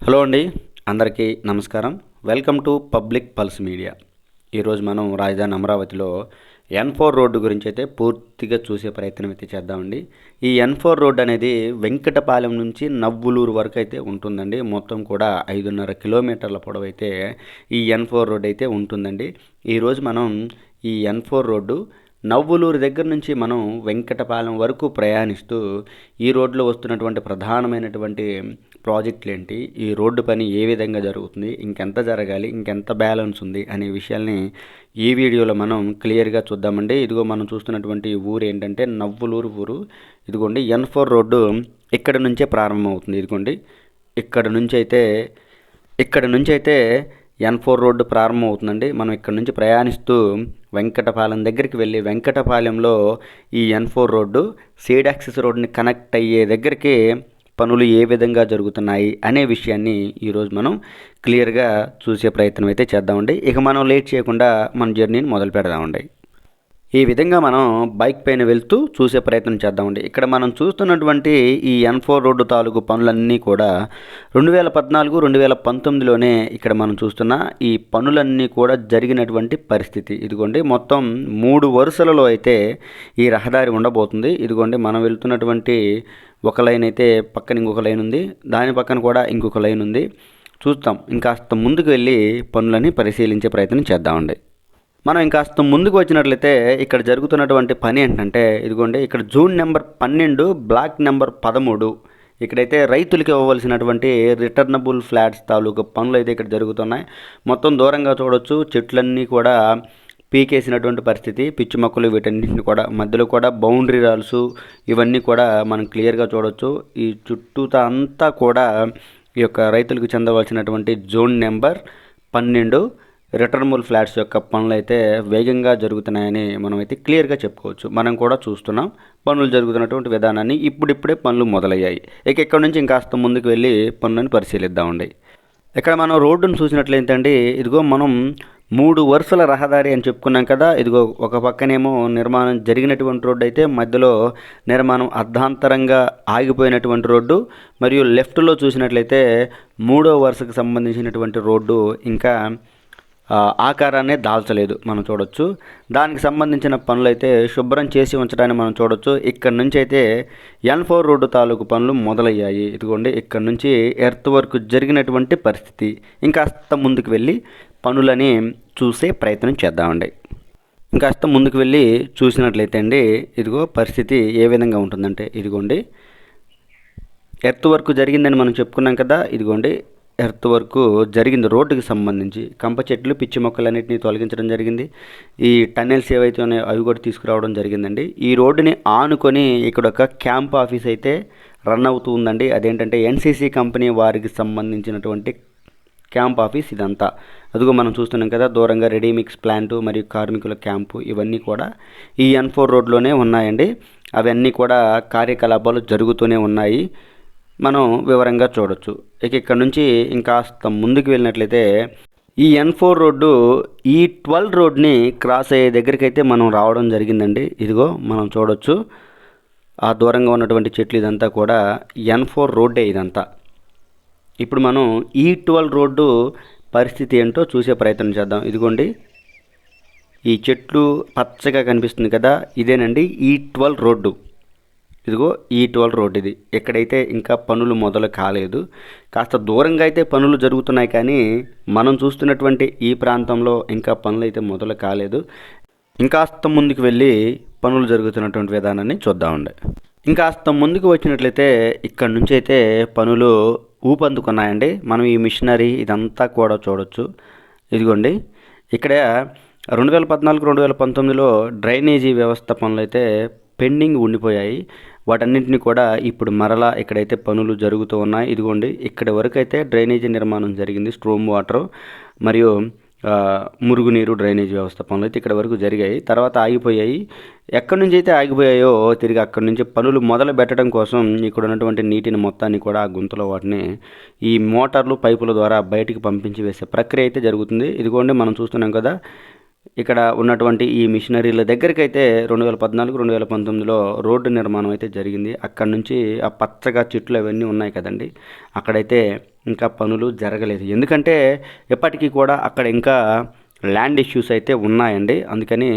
Hello అండి, అందరికీ నమస్కారం. Welcome to public pulse media. ఈరోజు మనం రాజధాని అమరావతిలో N4 రోడ్డు గురించి అయితే పూర్తిగా చూసే ప్రయత్నం అయితే చేద్దామండి. ఈ N4 రోడ్డు అనేది వెంకటపాలెం నుంచి నవ్వులూరు వరకు అయితే ఉంటుందండి. మొత్తం కూడా 5.5 కిలోమీటర్ల పొడవు అయితే ఈ N4 రోడ్డు అయితే ఉంటుందండి. ఈరోజు మనం ఈ N4 రోడ్డు నవ్వులూరు దగ్గర నుంచి మనం వెంకటపాలెం వరకు ప్రయాణిస్తూ ఈ రోడ్లో వస్తున్నటువంటి ప్రధానమైనటువంటి ప్రాజెక్టులు ఏంటి, ఈ రోడ్డు పని ఏ విధంగా జరుగుతుంది, ఇంకెంత జరగాలి, ఇంకెంత బ్యాలెన్స్ ఉంది అనే విషయాల్ని ఈ వీడియోలో మనం క్లియర్గా చూద్దామండి. ఇదిగో మనం చూస్తున్నటువంటి ఊరు ఏంటంటే నవ్వులూరు ఊరు. ఇదిగోండి N4 రోడ్డు ఇక్కడ నుంచే ప్రారంభమవుతుంది. ఇదిగోండి ఇక్కడ నుంచి అయితే N4 రోడ్డు ప్రారంభమవుతుందండి. మనం ఇక్కడ నుంచి ప్రయాణిస్తూ వెంకటపాలెం దగ్గరికి వెళ్ళి వెంకటపాలెంలో ఈ N4 రోడ్డు సీడ్ యాక్సిస్ రోడ్డుని కనెక్ట్ అయ్యే దగ్గరికి పనులు ఏ విధంగా జరుగుతున్నాయి అనే విషయాన్ని ఈరోజు మనం క్లియర్గా చూసే ప్రయత్నం అయితే చేద్దామండి. ఇక మనం లేట్ చేయకుండా మన జర్నీని మొదలు పెడదామండి. ఈ విధంగా మనం బైక్ పైన వెళ్తూ చూసే ప్రయత్నం చేద్దామండి. ఇక్కడ మనం చూస్తున్నటువంటి ఈ N4 రోడ్డు తాలూకు పనులన్నీ కూడా 2014-2019లోనే ఇక్కడ మనం చూస్తున్న ఈ పనులన్నీ కూడా జరిగినటువంటి పరిస్థితి. ఇదిగోండి మొత్తం 3 వరుసలలో అయితే ఈ రహదారి ఉండబోతుంది. ఇదిగోండి మనం వెళ్తున్నటువంటి ఒక లైన్ అయితే పక్కన ఇంకొక లైన్ ఉంది, దాని పక్కన కూడా ఇంకొక లైన్ ఉంది. చూస్తాం, ఇంకాస్త ముందుకు వెళ్ళి పనులని పరిశీలించే ప్రయత్నం చేద్దామండి. మనం ఇంకాస్త ముందుకు వచ్చినట్లయితే ఇక్కడ జరుగుతున్నటువంటి పని ఏంటంటే ఇదిగోండి ఇక్కడ జూన్ నెంబర్ 12 బ్లాక్ నెంబర్ 13 ఇక్కడైతే రైతులకి ఇవ్వవలసినటువంటి రిటర్నబుల్ ఫ్లాట్స్ తాలూకు పనులు అయితే ఇక్కడ జరుగుతున్నాయి. మొత్తం దూరంగా చూడొచ్చు, చెట్లన్నీ కూడా పీకేసినటువంటి పరిస్థితి, పిచ్చి మొక్కలు వీటన్నింటిని కూడా మధ్యలో కూడా బౌండరీ రాల్స్ ఇవన్నీ కూడా మనం క్లియర్గా చూడొచ్చు. ఈ చుట్టూతా అంతా కూడా ఈ యొక్క రైతులకు చెందవలసినటువంటి జోన్ నెంబర్ 12 రిటర్నబుల్ ఫ్లాట్స్ యొక్క పనులు అయితే వేగంగా జరుగుతున్నాయని మనమైతే క్లియర్గా చెప్పుకోవచ్చు. మనం కూడా చూస్తున్నాం పనులు జరుగుతున్నటువంటి విధానాన్ని. ఇప్పుడిప్పుడే పనులు మొదలయ్యాయి. ఇక ఇక్కడ నుంచి ఇంకాస్త ముందుకు వెళ్ళి పనులను పరిశీలిద్దామండి. ఇక్కడ మనం రోడ్డును చూసినట్లయితే ఇదిగో మనం 3 వరుసల రహదారి అని చెప్పుకున్నాం కదా. ఇదిగో ఒక పక్కనేమో నిర్మాణం జరిగినటువంటి రోడ్డు అయితే మధ్యలో నిర్మాణం అర్ధాంతరంగా ఆగిపోయినటువంటి రోడ్డు, మరియు లెఫ్ట్లో చూసినట్లయితే 3వ వరుసకు సంబంధించినటువంటి రోడ్డు ఇంకా ఆకారాన్ని దాల్చలేదు మనం చూడొచ్చు. దానికి సంబంధించిన పనులు అయితే శుభ్రం చేసి ఉంచడాన్ని మనం చూడొచ్చు. ఇక్కడ నుంచి అయితే N4 రోడ్డు తాలూకు పనులు మొదలయ్యాయి. ఇదిగోండి ఇక్కడ నుంచి ఎర్త్ వర్క్ జరిగినటువంటి పరిస్థితి. ఇంకాస్త ముందుకు వెళ్ళి పనులని చూసే ప్రయత్నం చేద్దామండి. ఇంకాస్త ముందుకు వెళ్ళి చూసినట్లయితే అండి ఇదిగో పరిస్థితి ఏ విధంగా ఉంటుందంటే ఇదిగోండి ఎర్త్ వర్క్ జరిగిందని మనం చెప్పుకున్నాం కదా. ఇదిగోండి ఎర్త్ వర్క్ జరిగింది రోడ్డుకి సంబంధించి. కంప చెట్లు, పిచ్చి మొక్కలన్నింటినీ తొలగించడం జరిగింది. ఈ టన్నెల్స్ ఏవైతే ఉన్నాయో అవి కూడా తీసుకురావడం జరిగిందండి. ఈ రోడ్డుని ఆనుకొని ఇక్కడ ఒక క్యాంప్ ఆఫీస్ అయితే రన్ అవుతూ ఉందండి. అదేంటంటే NCC కంపెనీ వారికి సంబంధించినటువంటి క్యాంప్ ఆఫీస్ ఇదంతా. అదిగో మనం చూస్తున్నాం కదా దూరంగా రెడీమిక్స్ ప్లాంటు మరియు కార్మికుల క్యాంపు ఇవన్నీ కూడా ఈ N4 రోడ్లోనే ఉన్నాయండి. అవన్నీ కూడా కార్యకలాపాలు జరుగుతూనే ఉన్నాయి, మనం వివరంగా చూడొచ్చు. ఇక ఇక్కడ నుంచి ఇంకాస్త ముందుకు వెళ్ళినట్లయితే ఈ N4 రోడ్డు ఈ 12 రోడ్ని క్రాస్ అయ్యే దగ్గరికి అయితే మనం రావడం జరిగిందండి. ఇదిగో మనం చూడొచ్చు ఆ దూరంగా ఉన్నటువంటి చెట్లు ఇదంతా కూడా N4 రోడ్డే ఇదంతా. ఇప్పుడు మనం ఈ 12 రోడ్డు పరిస్థితి ఏంటో చూసే ప్రయత్నం చేద్దాం. ఇదిగోండి ఈ చెట్లు పచ్చగా కనిపిస్తుంది కదా, ఇదేనండి ఈ 12 రోడ్డు. ఇదిగో ఈ 12 రోడ్డు ఇది. ఎక్కడైతే ఇంకా పనులు మొదలు కాలేదు, కాస్త దూరంగా అయితే పనులు జరుగుతున్నాయి, కానీ మనం చూస్తున్నటువంటి ఈ ప్రాంతంలో ఇంకా పనులు అయితే మొదలు కాలేదు. ఇంకాస్త ముందుకు వెళ్ళి పనులు జరుగుతున్నటువంటి విధానాన్ని చూద్దామండి. ఇంకాస్త ముందుకు వచ్చినట్లయితే ఇక్కడ నుంచి అయితే పనులు ఊపందుకున్నాయండి. మనం ఈ మిషనరీ ఇదంతా కూడా చూడొచ్చు. ఇదిగోండి ఇక్కడ 2014-2019లో డ్రైనేజీ వ్యవస్థ పనులు అయితే పెండింగ్ ఉండిపోయాయి. వాటన్నింటినీ కూడా ఇప్పుడు మరలా ఇక్కడైతే పనులు జరుగుతూ ఉన్నాయి. ఇదిగోండి ఇక్కడి వరకు అయితే డ్రైనేజీ నిర్మాణం జరిగింది. స్ట్రోమ్ వాటర్ మరియు మురుగునీరు డ్రైనేజీ వ్యవస్థ పనులు అయితే ఇక్కడ వరకు జరిగాయి, తర్వాత ఆగిపోయాయి. ఎక్కడి నుంచి అయితే ఆగిపోయాయో తిరిగి అక్కడి నుంచి పనులు మొదలు పెట్టడం కోసం ఇక్కడ ఉన్నటువంటి నీటిని మొత్తాన్ని కూడా ఆ గుంతలో వాటిని ఈ మోటార్లు పైపుల ద్వారా బయటికి పంపించి వేసే ప్రక్రియ అయితే జరుగుతుంది. ఇదిగోండి మనం చూస్తున్నాం కదా ఇక్కడ ఉన్నటువంటి ఈ మిషనరీల దగ్గరికి అయితే 2014 2019లో రోడ్డు నిర్మాణం అయితే జరిగింది. అక్కడ నుంచి ఆ పచ్చగా చెట్లు అవన్నీ ఉన్నాయి కదండి, అక్కడైతే ఇంకా పనులు జరగలేదు. ఎందుకంటే ఎప్పటికీ కూడా అక్కడ ఇంకా ల్యాండ్ ఇష్యూస్ అయితే ఉన్నాయండి. అందుకని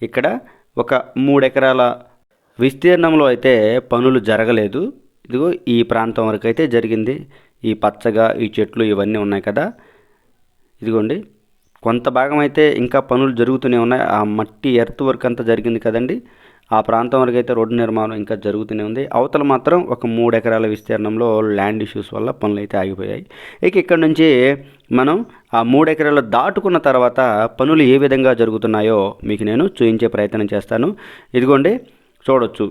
ఇక్కడ ఒక 3 ఎకరాల విస్తీర్ణంలో అయితే పనులు జరగలేదు. ఇదిగో ఈ ప్రాంతం వరకు అయితే జరిగింది. ఈ పచ్చగా ఈ చెట్లు ఇవన్నీ ఉన్నాయి కదా, ఇదిగోండి కొంత భాగం అయితే ఇంకా పనులు జరుగుతూనే ఉన్నాయి. ఆ మట్టి ఎర్త్ వర్క్ అంతా జరిగింది కదండి, ఆ ప్రాంతం వరకు అయితే రోడ్డు నిర్మాణం ఇంకా జరుగుతూనే ఉంది. అవతల మాత్రం ఒక 3 ఎకరాల విస్తీర్ణంలో ల్యాండ్ ఇష్యూస్ వల్ల పనులు అయితే ఆగిపోయాయి. ఇక ఇక్కడ నుంచి మనం ఆ 3 ఎకరాలు దాటుకున్న తర్వాత పనులు ఏ విధంగా జరుగుతున్నాయో మీకు నేను చూపించే ప్రయత్నం చేస్తాను. ఇదిగోండి చూడొచ్చు,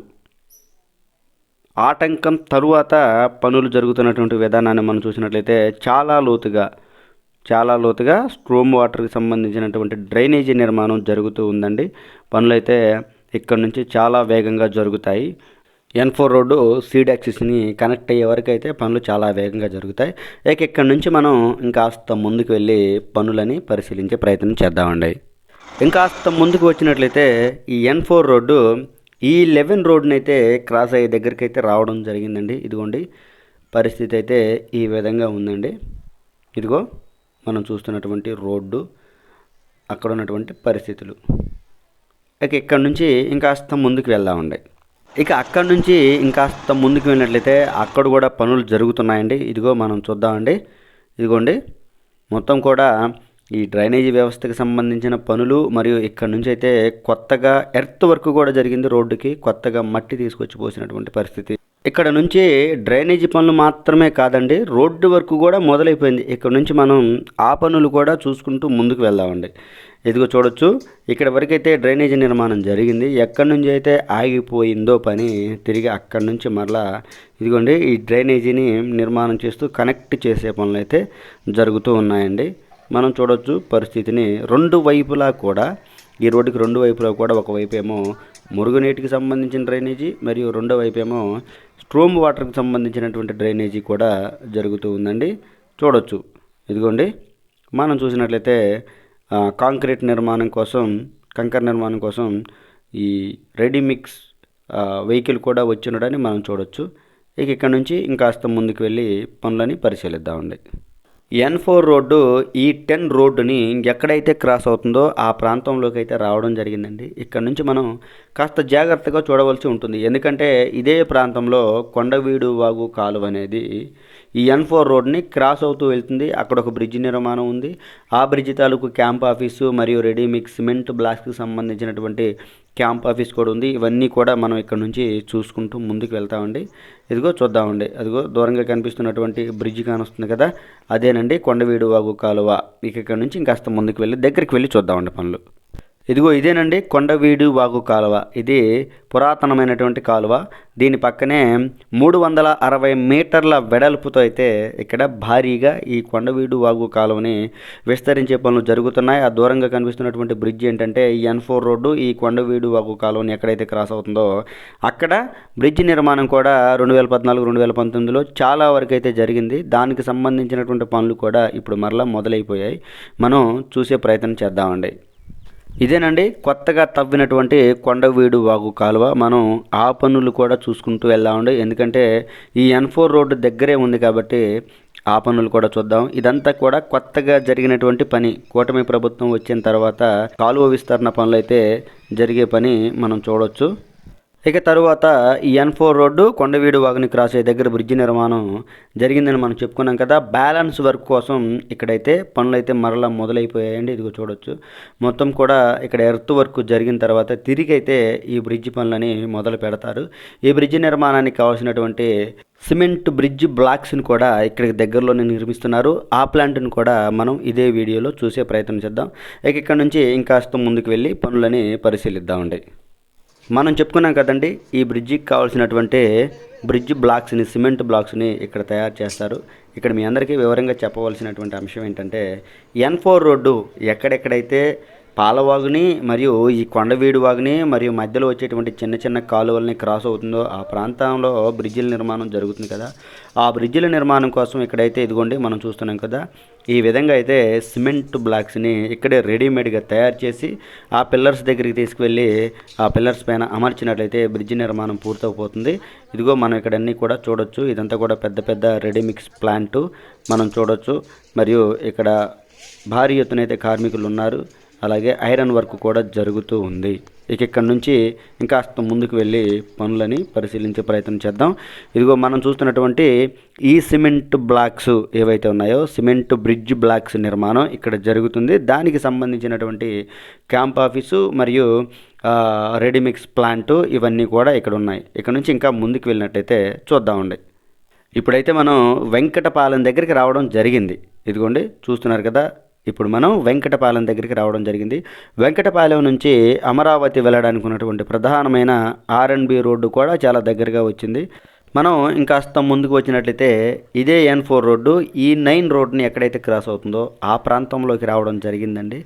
ఆటంకం తరువాత పనులు జరుగుతున్నటువంటి విధానాన్ని మనం చూసినట్లయితే చాలా లోతుగా స్ట్రోమ్ వాటర్కి సంబంధించినటువంటి డ్రైనేజీ నిర్మాణం జరుగుతూ ఉందండి. పనులు అయితే ఇక్కడ నుంచి చాలా వేగంగా జరుగుతాయి. N4 రోడ్డు సీడ్ యాక్సిస్ని కనెక్ట్ అయ్యే వరకు అయితే పనులు చాలా వేగంగా జరుగుతాయి. ఇక్కడ నుంచి మనం ఇంకాస్త ముందుకు వెళ్ళి పనులని పరిశీలించే ప్రయత్నం చేద్దామండి. ఇంకాస్త ముందుకు వచ్చినట్లయితే ఈ N4 రోడ్డు ఈ 11 రోడ్డుని అయితే క్రాస్ అయ్యే దగ్గరికి అయితే రావడం జరిగిందండి. ఇదిగోండి పరిస్థితి అయితే ఈ విధంగా ఉందండి. ఇదిగో మనం చూస్తున్నటువంటి రోడ్డు, అక్కడ ఉన్నటువంటి పరిస్థితులు. ఇక ఇక్కడ నుంచి ఇంకాస్త ముందుకు వెళ్దామండి. ఇక అక్కడ నుంచి ఇంకాస్త ముందుకు వెళ్ళినట్లయితే అక్కడ కూడా పనులు జరుగుతున్నాయండి. ఇదిగో మనం చూద్దామండి. ఇదిగోండి మొత్తం కూడా ఈ డ్రైనేజీ వ్యవస్థకి సంబంధించిన పనులు, మరియు ఇక్కడ నుంచి అయితే కొత్తగా ఎర్త్ వర్క్ కూడా జరిగింది. రోడ్డుకి కొత్తగా మట్టి తీసుకొచ్చి పోసినటువంటి పరిస్థితి. ఇక్కడ నుంచి డ్రైనేజీ పనులు మాత్రమే కాదండి, రోడ్డు వర్క్ కూడా మొదలైపోయింది. ఇక్కడ నుంచి మనం ఆ పనులు కూడా చూసుకుంటూ ముందుకు వెళ్దామండి. ఇదిగో చూడొచ్చు, ఇక్కడ వరకైతే డ్రైనేజీ నిర్మాణం జరిగింది. ఎక్కడి నుంచి అయితే ఆగిపోయిందో పని తిరిగి అక్కడి నుంచి మరలా ఇదిగోండి ఈ డ్రైనేజీని నిర్మాణం చేస్తూ కనెక్ట్ చేసే పనులు అయితే జరుగుతూ ఉన్నాయండి. మనం చూడొచ్చు పరిస్థితిని. రెండు వైపులా కూడా ఈ రోడ్డుకి రెండు వైపులా కూడా ఒకవైపు ఏమో మురుగునీటికి సంబంధించిన డ్రైనేజీ, మరియు రెండో వైపు ఏమో స్ట్రోమ్ వాటర్కి సంబంధించినటువంటి డ్రైనేజీ కూడా జరుగుతూ ఉందండి. చూడొచ్చు ఇదిగోండి మనం చూసినట్లయితే కాంక్రీట్ నిర్మాణం కోసం, కంకర నిర్మాణం కోసం ఈ రెడీమిక్స్ వెహికల్ కూడా వచ్చి ఉండడాన్ని మనం చూడొచ్చు. ఇక ఇక్కడ నుంచి ఇంకాస్త ముందుకు వెళ్ళి పనులని పరిశీలిద్దామండి. N4 రోడ్డు ఈ 10 రోడ్డుని ఎక్కడైతే క్రాస్ అవుతుందో ఆ ప్రాంతంలోకి అయితే రావడం జరిగిందండి. ఇక్కడ నుంచి మనం కాస్త జాగ్రత్తగా చూడవలసి ఉంటుంది. ఎందుకంటే ఇదే ప్రాంతంలో కొండవీడు వాగు కాలువ అనేది ఈ N4 రోడ్ని క్రాస్ అవుతూ వెళ్తుంది. అక్కడ ఒక బ్రిడ్జ్ నిర్మాణం ఉంది. ఆ బ్రిడ్జ్ తాలూకు క్యాంప్ ఆఫీసు మరియు రెడీమిక్స్ సిమెంట్ బ్లాక్స్కి సంబంధించినటువంటి క్యాంప్ ఆఫీస్ కూడా ఉంది. ఇవన్నీ కూడా మనం ఇక్కడ నుంచి చూసుకుంటూ ముందుకు వెళ్తామండి. ఇదిగో చూద్దామండి, అదిగో దూరంగా కనిపిస్తున్నటువంటి బ్రిడ్జ్ కానొస్తుంది కదా, అదేనండి కొండవీడు వాగు కాలువ. ఇక్కడ నుంచి ఇంకాస్త ముందుకు వెళ్ళి దగ్గరికి వెళ్ళి చూద్దామండి పనులు. ఇదిగో ఇదేనండి కొండవీడు వాగు కాలువ. ఇది పురాతనమైనటువంటి కాలువ. దీని పక్కనే 360 మీటర్ల వెడల్పుతో అయితే ఇక్కడ భారీగా ఈ కొండవీడు వాగు కాలువని విస్తరించే పనులు జరుగుతున్నాయి. ఆ దూరంగా కనిపిస్తున్నటువంటి బ్రిడ్జ్ ఏంటంటే ఈ N4 రోడ్డు ఈ కొండవీడు వాగు కాలువని ఎక్కడైతే క్రాస్ అవుతుందో అక్కడ బ్రిడ్జ్ నిర్మాణం కూడా 2014 2019లో చాలా వరకు అయితే జరిగింది. దానికి సంబంధించినటువంటి పనులు కూడా ఇప్పుడు మరలా మొదలైపోయాయి. మనం చూసే ప్రయత్నం చేద్దామండి. ఇదేనండి కొత్తగా తవ్వినటువంటి కొండవీడు వాగు కాలువ. మనం ఆ పనులు కూడా చూసుకుంటూ వెళ్దామండి. ఎందుకంటే ఈ N4 రోడ్డు దగ్గరే ఉంది కాబట్టి ఆ పనులు కూడా చూద్దాం. ఇదంతా కూడా కొత్తగా జరిగినటువంటి పని. కూటమి ప్రభుత్వం వచ్చిన తర్వాత కాలువ విస్తరణ పనులు అయితే జరిగే పని మనం చూడవచ్చు. ఇక తరువాత ఈ N4 రోడ్డు కొండవీడు వాగుని క్రాస్ అయ్యే దగ్గర బ్రిడ్జి నిర్మాణం జరిగిందని మనం చెప్పుకున్నాం కదా. బ్యాలెన్స్ వర్క్ కోసం ఇక్కడైతే పనులు అయితే మరలా మొదలైపోయాయండి. ఇదిగో చూడొచ్చు మొత్తం కూడా ఇక్కడ ఎర్త్ వర్క్ జరిగిన తర్వాత తిరిగి అయితే ఈ బ్రిడ్జి పనులని మొదలు పెడతారు. ఈ బ్రిడ్జి నిర్మాణానికి కావాల్సినటువంటి సిమెంట్ బ్రిడ్జ్ బ్లాక్స్ని కూడా ఇక్కడికి దగ్గరలోనే నిర్మిస్తున్నారు. ఆ ప్లాంట్ని కూడా మనం ఇదే వీడియోలో చూసే ప్రయత్నం చేద్దాం. ఇక్కడ నుంచి ఇంకాస్త ముందుకు వెళ్ళి పనులని పరిశీలిద్దామండి. మనం చెప్పుకున్నాం కదండి, ఈ బ్రిడ్జికి కావాల్సినటువంటి బ్రిడ్జ్ బ్లాక్స్ని, సిమెంట్ బ్లాక్స్ని ఇక్కడ తయారు చేస్తారు. ఇక్కడ మీ అందరికీ వివరంగా చెప్పవలసినటువంటి అంశం ఏంటంటే N4 రోడ్డు ఎక్కడెక్కడైతే పాలవాగుని మరియు ఈ కొండవీడు వాగుని మరియు మధ్యలో వచ్చేటువంటి చిన్న చిన్న కాలువల్ని క్రాస్ అవుతుందో ఆ ప్రాంతంలో బ్రిడ్జిల నిర్మాణం జరుగుతుంది కదా. ఆ బ్రిడ్జిల నిర్మాణం కోసం ఇక్కడైతే ఇదిగోండి మనం చూస్తున్నాం కదా, ఈ విధంగా అయితే సిమెంట్ బ్లాక్స్ని ఇక్కడే రెడీమేడ్గా తయారు చేసి ఆ పిల్లర్స్ దగ్గరికి తీసుకువెళ్ళి ఆ పిల్లర్స్ పైన అమర్చినట్లయితే బ్రిడ్జి నిర్మాణం పూర్తయిపోతుంది. ఇదిగో మనం ఇక్కడ అన్నీ కూడా చూడొచ్చు. ఇదంతా కూడా పెద్ద పెద్ద రెడీమిక్స్ ప్లాంటు మనం చూడొచ్చు. మరియు ఇక్కడ భారీ ఎత్తునైతే కార్మికులు ఉన్నారు. అలాగే ఐరన్ వర్క్ కూడా జరుగుతూ ఉంది. ఇక్కడ నుంచి ఇంకాస్త ముందుకు వెళ్ళి పనులని పరిశీలించే ప్రయత్నం చేద్దాం. ఇదిగో మనం చూస్తున్నటువంటి ఈ సిమెంట్ బ్లాక్స్ ఏవైతే ఉన్నాయో సిమెంట్ బ్రిడ్జ్ బ్లాక్స్ నిర్మాణం ఇక్కడ జరుగుతుంది. దానికి సంబంధించినటువంటి క్యాంప్ ఆఫీసు మరియు రెడీమిక్స్ ప్లాంటు ఇవన్నీ కూడా ఇక్కడ ఉన్నాయి. ఇక్కడ నుంచి ఇంకా ముందుకు వెళ్ళినట్టయితే చూద్దామండి. ఇప్పుడైతే మనం వెంకటపాలెం దగ్గరికి రావడం జరిగింది. ఇదిగోండి చూస్తున్నారు కదా, ఇప్పుడు మనం వెంకటపాలెం దగ్గరికి రావడం జరిగింది. వెంకటపాలెం నుంచి అమరావతి వెళ్ళడానికి ఉన్నటువంటి ప్రధానమైన R&B రోడ్డు కూడా చాలా దగ్గరగా వచ్చింది. మనం ఇంకాస్త ముందుకు వచ్చినట్లయితే ఇదే N4 రోడ్డు E9 రోడ్డుని ఎక్కడైతే క్రాస్ అవుతుందో ఆ ప్రాంతంలోకి రావడం జరిగిందండి.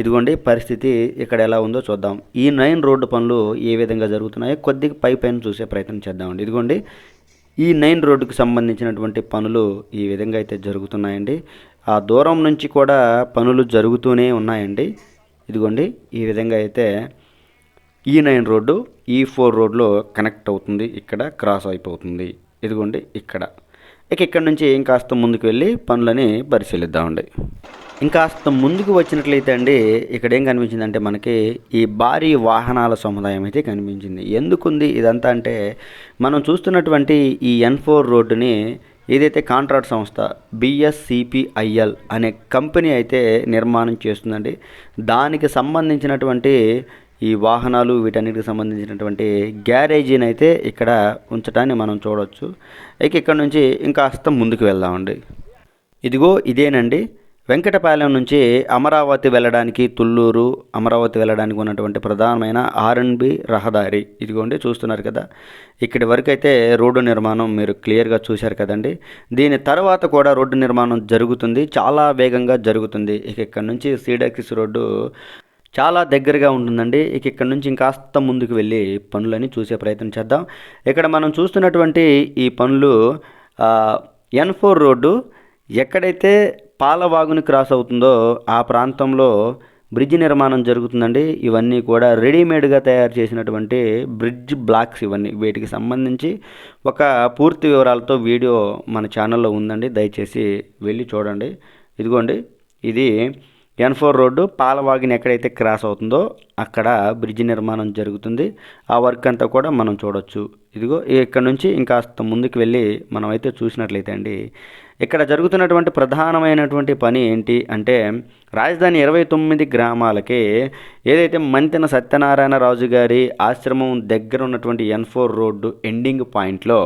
ఇదిగోండి పరిస్థితి ఇక్కడ ఎలా ఉందో చూద్దాం. E9 రోడ్డు పనులు ఏ విధంగా జరుగుతున్నాయో కొద్దిగా పైన చూసే ప్రయత్నం చేద్దామండి. ఇదిగోండి E9 రోడ్డుకు సంబంధించినటువంటి పనులు ఈ విధంగా అయితే జరుగుతున్నాయండి. ఆ దూరం నుంచి కూడా పనులు జరుగుతూనే ఉన్నాయండి. ఇదిగోండి ఈ విధంగా అయితే E9 రోడ్డు E4 రోడ్లో కనెక్ట్ అవుతుంది. ఇక్కడ క్రాస్ అయిపోతుంది. ఇదిగోండి ఇక్కడ నుంచి ఇంకాస్త ముందుకు వెళ్ళి పనులని పరిశీలిద్దామండి. ఇంకాస్త ముందుకు వచ్చినట్లయితే అండి ఇక్కడ ఏం కనిపించిందంటే మనకి ఈ భారీ వాహనాల సముదాయం అయితే కనిపించింది. ఎందుకుంది ఇదంతా అంటే మనం చూస్తున్నటువంటి ఈ N4 రోడ్డుని ఏదైతే కాంట్రాక్ట్ సంస్థ BSCPIL అనే కంపెనీ అయితే నిర్మాణం చేస్తుందండి. దానికి సంబంధించినటువంటి ఈ వాహనాలు వీటన్నిటికి సంబంధించినటువంటి గ్యారేజీని అయితే ఇక్కడ ఉంచడాన్ని మనం చూడవచ్చు. ఇక్కడ నుంచి ఇంకాస్త ముందుకు వెళ్దామండి. ఇదిగో ఇదేనండి వెంకటపాలెం నుంచి అమరావతి వెళ్ళడానికి తుళ్ళూరు అమరావతి వెళ్ళడానికి ఉన్నటువంటి ప్రధానమైన R&B రహదారి. ఇదిగోండి చూస్తున్నారు కదా, ఇక్కడి వరకు అయితే రోడ్డు నిర్మాణం మీరు క్లియర్గా చూశారు కదండి. దీని తర్వాత కూడా రోడ్డు నిర్మాణం జరుగుతుంది, చాలా వేగంగా జరుగుతుంది. ఇక్కడ నుంచి సీడాక్సిస్ రోడ్డు చాలా దగ్గరగా ఉంటుందండి. ఇక్కడ నుంచి ఇంకాస్త ముందుకు వెళ్ళి పనులని చూసే ప్రయత్నం చేద్దాం. ఇక్కడ మనం చూస్తున్నటువంటి ఈ పనులు N4 రోడ్డు ఎక్కడైతే పాలవాగుని క్రాస్ అవుతుందో ఆ ప్రాంతంలో బ్రిడ్జ్ నిర్మాణం జరుగుతుందండి. ఇవన్నీ కూడా రెడీమేడ్గా తయారు చేసినటువంటి బ్రిడ్జ్ బ్లాక్స్ ఇవన్నీ. వీటికి సంబంధించి ఒక పూర్తి వివరాలతో వీడియో మన ఛానల్లో ఉందండి, దయచేసి వెళ్ళి చూడండి. ఇదిగోండి ఇది N4 రోడ్డు పాలవాగిని ఎక్కడైతే క్రాస్ అవుతుందో అక్కడ బ్రిడ్జ్ నిర్మాణం జరుగుతుంది. ఆ వర్క్ అంతా కూడా మనం చూడొచ్చు. ఇదిగో ఇక్కడ నుంచి ఇంకాస్త ముందుకు వెళ్ళి మనం అయితే చూసినట్లయితే అండి ఇక్కడ జరుగుతున్నటువంటి ప్రధానమైనటువంటి పని ఏంటి అంటే రాజధాని 29 గ్రామాలకి ఏదైతే మంతెన సత్యనారాయణ రాజు గారి ఆశ్రమం దగ్గర ఉన్నటువంటి N4 రోడ్డు ఎండింగ్ పాయింట్లో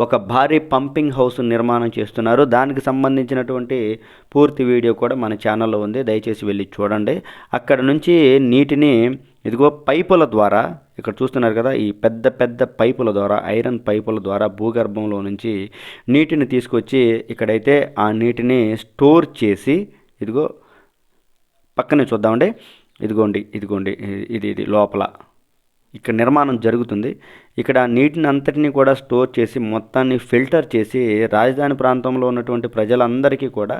ఒక భారీ పంపింగ్ హౌస్ నిర్మాణం చేస్తున్నారు. దానికి సంబంధించినటువంటి పూర్తి వీడియో కూడా మన ఛానల్లో ఉంది, దయచేసి వెళ్ళి చూడండి. అక్కడ నుంచి నీటిని ఇదిగో పైపుల ద్వారా ఇక్కడ చూస్తున్నారు కదా, ఈ పెద్ద పెద్ద పైపుల ద్వారా ఐరన్ పైపుల ద్వారా భూగర్భంలో నుంచి నీటిని తీసుకొచ్చి ఇక్కడైతే ఆ నీటిని స్టోర్ చేసి ఇదిగో పక్కనే చూద్దామండి. ఇదిగోండి ఇది లోపల ఇక్కడ నిర్మాణం జరుగుతుంది. ఇక్కడ నీటిని అంతటినీ కూడా స్టోర్ చేసి మొత్తాన్ని ఫిల్టర్ చేసి రాజధాని ప్రాంతంలో ఉన్నటువంటి ప్రజలందరికీ కూడా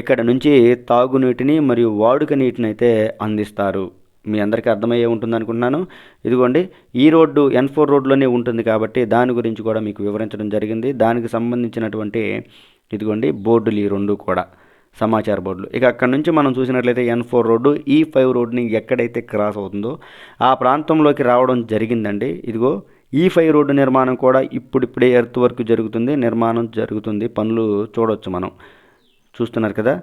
ఇక్కడ నుంచి తాగునీటిని మరియు వాడుక నీటిని అయితే అందిస్తారు. మీ అందరికీ అర్థమయ్యే ఉంటుంది అనుకుంటున్నాను. ఇదిగోండి ఈ రోడ్డు N4 రోడ్లోనే ఉంటుంది కాబట్టి దాని గురించి కూడా మీకు వివరించడం జరిగింది. దానికి సంబంధించినటువంటి ఇదిగోండి బోర్డులు ఈ రెండు కూడా సమాచార బోర్డులు. అక్కడ నుంచి మనం చూసినట్లయితే N4 రోడ్డు E5 రోడ్డుని ఎక్కడైతే క్రాస్ అవుతుందో ఆ ప్రాంతంలోకి రావడం జరిగిందండి. ఇదిగో E5 రోడ్డు నిర్మాణం కూడా ఇప్పుడిప్పుడే ఎర్త్ వర్క్ జరుగుతుంది, నిర్మాణం జరుగుతుంది. పనులు చూడవచ్చు, మనం చూస్తున్నారు కదా,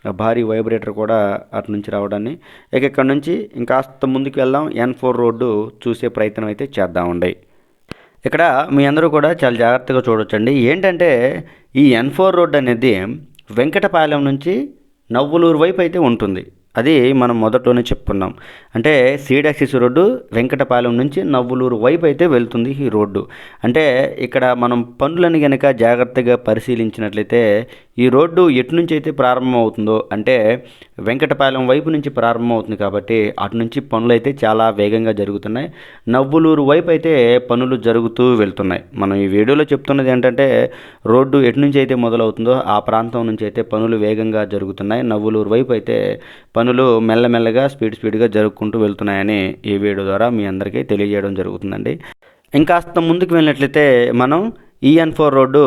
భారీ వైబ్రేటర్ కూడా అటు నుంచి రావడాన్ని. ఇక్కడ నుంచి ఇంకాస్త ముందుకు వెళ్దాం, N4 రోడ్డు చూసే ప్రయత్నం అయితే చేద్దామండి. ఇక్కడ మీ అందరూ కూడా చాలా జాగ్రత్తగా చూడొచ్చండి. ఏంటంటే ఈ N4 రోడ్డు అనేది వెంకటపాలెం నుంచి నవ్వులూరు వైపు అయితే ఉంటుంది. అది మనం మొదట్లోనే చెప్పుకున్నాం. అంటే సీడాక్సిస్ రోడ్డు వెంకటపాలెం నుంచి నవ్వులూరు వైపు అయితే వెళ్తుంది ఈ రోడ్డు. అంటే ఇక్కడ మనం పనులను కనుక జాగ్రత్తగా పరిశీలించినట్లయితే ఈ రోడ్డు ఎటు నుంచి అయితే ప్రారంభం అవుతుందో అంటే వెంకటపాలెం వైపు నుంచి ప్రారంభం అవుతుంది కాబట్టి అటు నుంచి పనులు అయితే చాలా వేగంగా జరుగుతున్నాయి. నవ్వులూరు వైపు అయితే పనులు జరుగుతూ వెళ్తున్నాయి. మనం ఈ వీడియోలో చెప్తున్నది ఏంటంటే రోడ్డు ఎటు నుంచి అయితే మొదలవుతుందో ఆ ప్రాంతం నుంచి అయితే పనులు వేగంగా జరుగుతున్నాయి. నవ్వులూరు వైపు అయితే పనులు మెల్లమెల్లగా స్పీడ్గా జరుపుకుంటూ వెళ్తున్నాయని ఈ వీడియో ద్వారా మీ అందరికీ తెలియజేయడం జరుగుతుందండి. ఇంకాస్త ముందుకు వెళ్ళినట్లయితే మనం EN4 రోడ్డు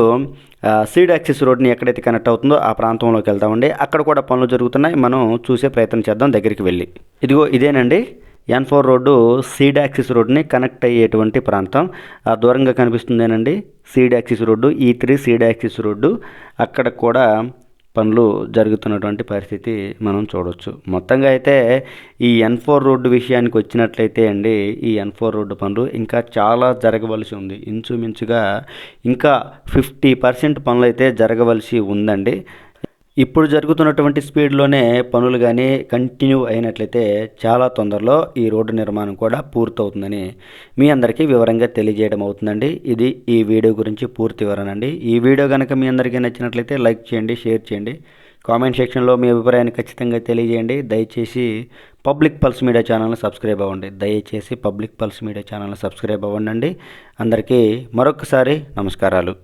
సీడ్ యాక్సిస్ రోడ్ని ఎక్కడైతే కనెక్ట్ అవుతుందో ఆ ప్రాంతంలోకి వెళ్తామండి. అక్కడ కూడా పనులు జరుగుతున్నాయి. మనం చూసే ప్రయత్నం చేద్దాం దగ్గరికి వెళ్ళి. ఇదేనండి N4 రోడ్డు సీడ్ యాక్సిస్ రోడ్ని కనెక్ట్ అయ్యేటువంటి ప్రాంతం. దూరంగా కనిపిస్తుందేనండి seed access road, E3 seed access road. అక్కడ కూడా పనులు జరుగుతున్నటువంటి పరిస్థితి మనం చూడవచ్చు. మొత్తంగా అయితే ఈ N4 రోడ్డు విషయానికి వచ్చినట్లయితే అండి, ఈ N4 రోడ్డు పనులు ఇంకా చాలా జరగవలసి ఉంది. ఇంచుమించుగా ఇంకా 50% పనులు అయితే జరగవలసి ఉందండి. ఇప్పుడు జరుగుతున్నటువంటి స్పీడ్లోనే పనులు కానీ కంటిన్యూ అయినట్లయితే చాలా తొందరలో ఈ రోడ్డు నిర్మాణం కూడా పూర్తవుతుందని మీ అందరికీ వివరంగా తెలియజేయడం అవుతుందండి. ఇది ఈ వీడియో గురించి పూర్తి వివరణ అండి. ఈ వీడియో కనుక మీ అందరికీ నచ్చినట్లయితే లైక్ చేయండి, షేర్ చేయండి, కామెంట్ సెక్షన్లో మీ అభిప్రాయాన్ని ఖచ్చితంగా తెలియజేయండి. దయచేసి పబ్లిక్ పల్స్ మీడియా ఛానల్ని సబ్స్క్రైబ్ అవ్వండి. అందరికీ మరొకసారి నమస్కారాలు.